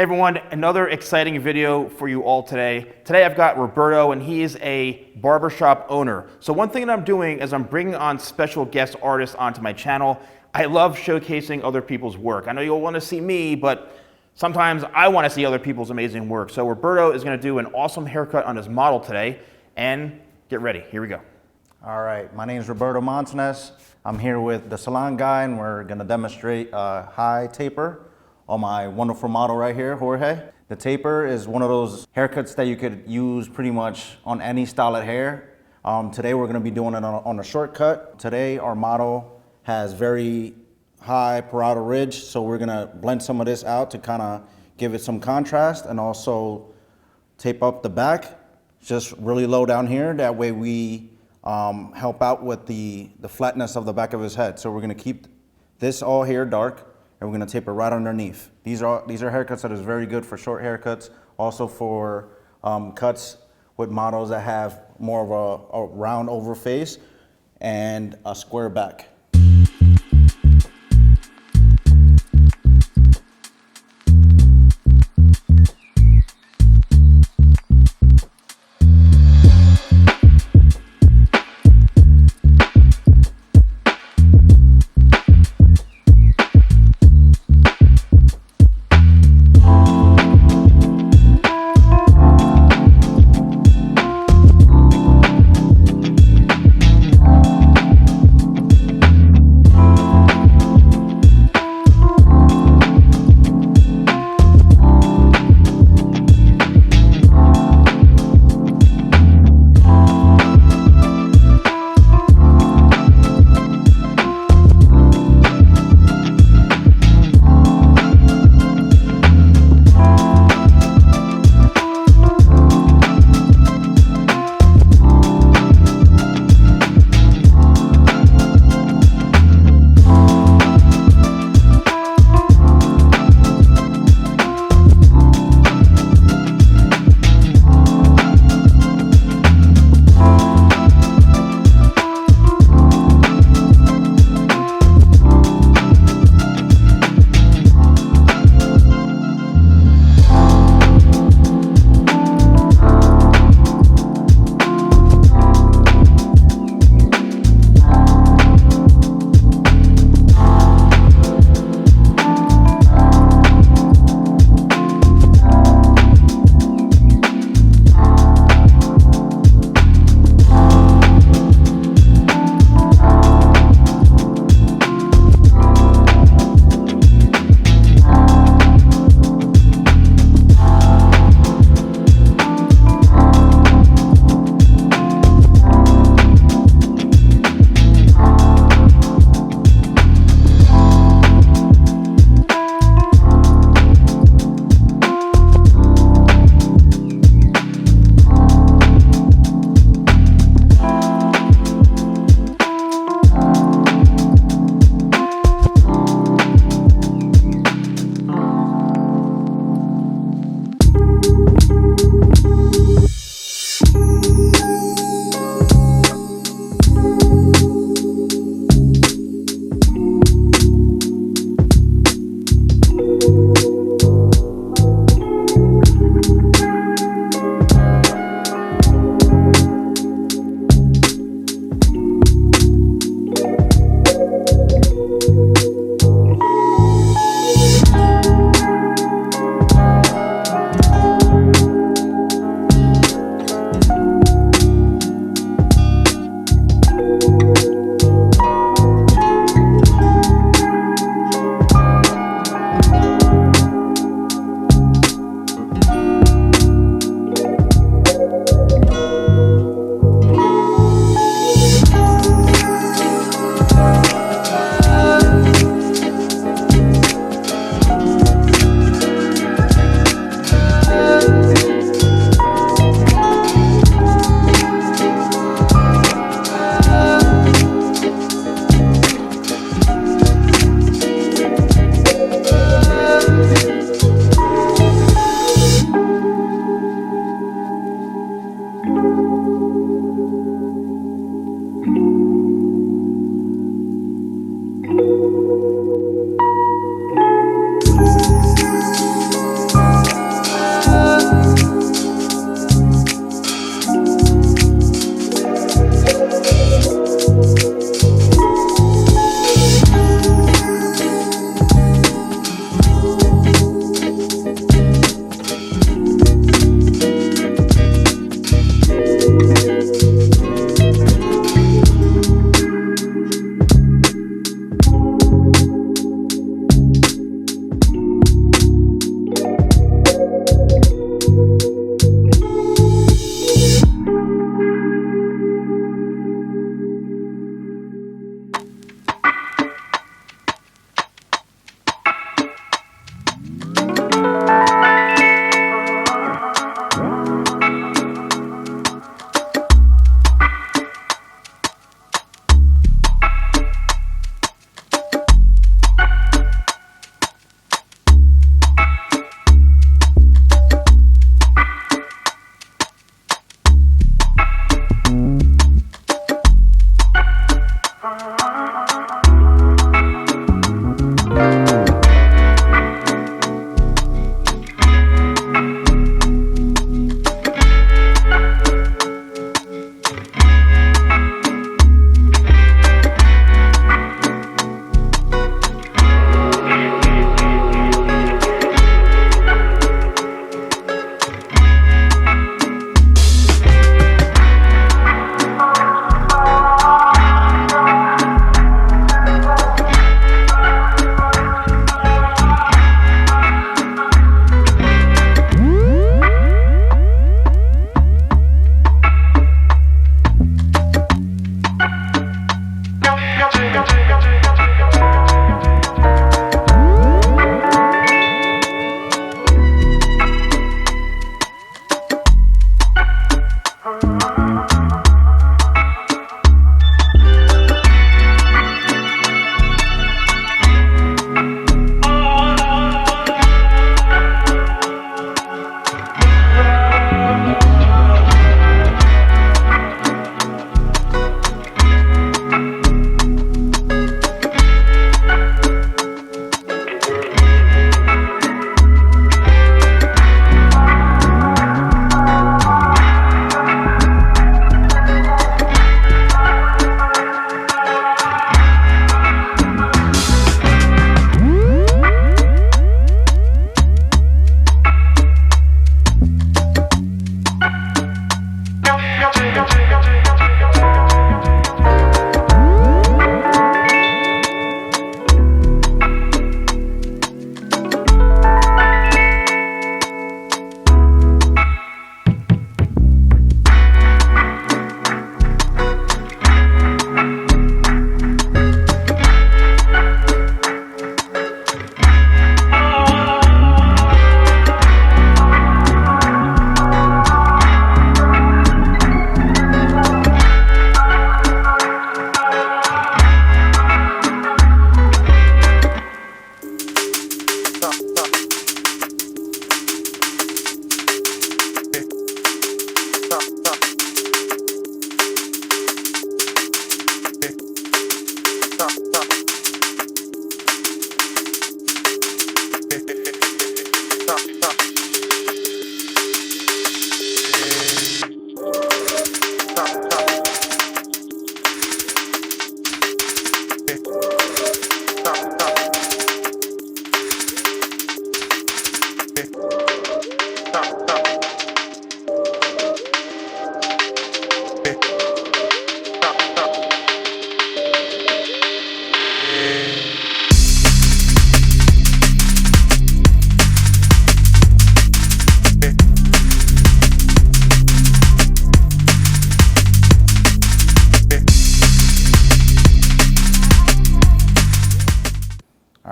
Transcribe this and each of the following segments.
Hey everyone, another exciting video for you all today. Today I've got Roberto and he is a barbershop owner. So one thing that I'm doing is I'm bringing on special guest artists onto my channel. I love showcasing other people's work. I know you'll want to see me, but sometimes I want to see other people's amazing work. So Roberto is going to do an awesome haircut on his model today, and get ready, here we go. All right, my name is Roberto Montanez. I'm here with the Salon Guy and we're going to demonstrate a high taper on my wonderful model right here, Jorge. The taper is one of those haircuts that you could use pretty much on any style of hair. Today we're gonna be doing it on a shortcut. Today our model has very high parietal ridge, so we're gonna blend some of this out to kind of give it some contrast and also tape up the back, just really low down here. That way we help out with the flatness of the back of his head. So we're gonna keep this all here dark, and we're gonna taper right underneath. These are haircuts that is very good for short haircuts, also for cuts with models that have more of a round over face and a square back.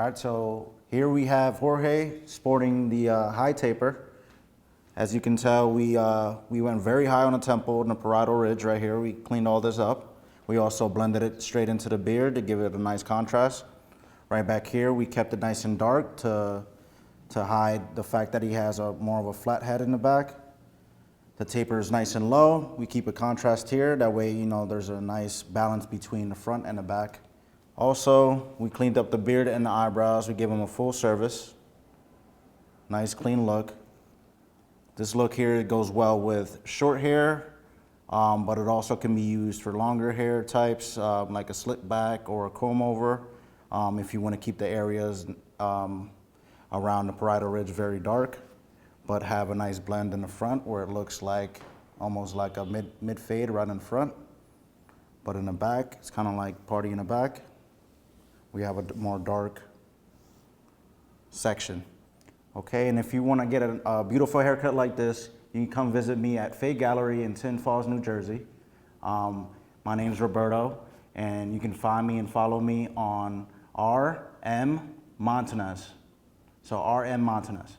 right, so here we have Jorge sporting the high taper. As you can tell, we went very high on the temple and the parietal ridge right here. We cleaned all this up. We also blended it straight into the beard to give it a nice contrast. Right back here, we kept it nice and dark to hide the fact that he has more of a flat head in the back. The taper is nice and low. We keep a contrast here. That way, you know, there's a nice balance between the front and the back. Also, we cleaned up the beard and the eyebrows. We gave him a full service. Nice, clean look. This look here goes well with short hair, but it also can be used for longer hair types, like a slick back or a comb over, if you want to keep the areas around the parietal ridge very dark, but have a nice blend in the front where it looks like almost like a mid fade right in front. But in the back, it's kind of like party in the back. We have a more dark section. Okay, and if you want to get a beautiful haircut like this, you can come visit me at Fade Gallery in Tin Falls, New Jersey. My name's Roberto, and you can find me and follow me on RM Montanez. So RM Montanez.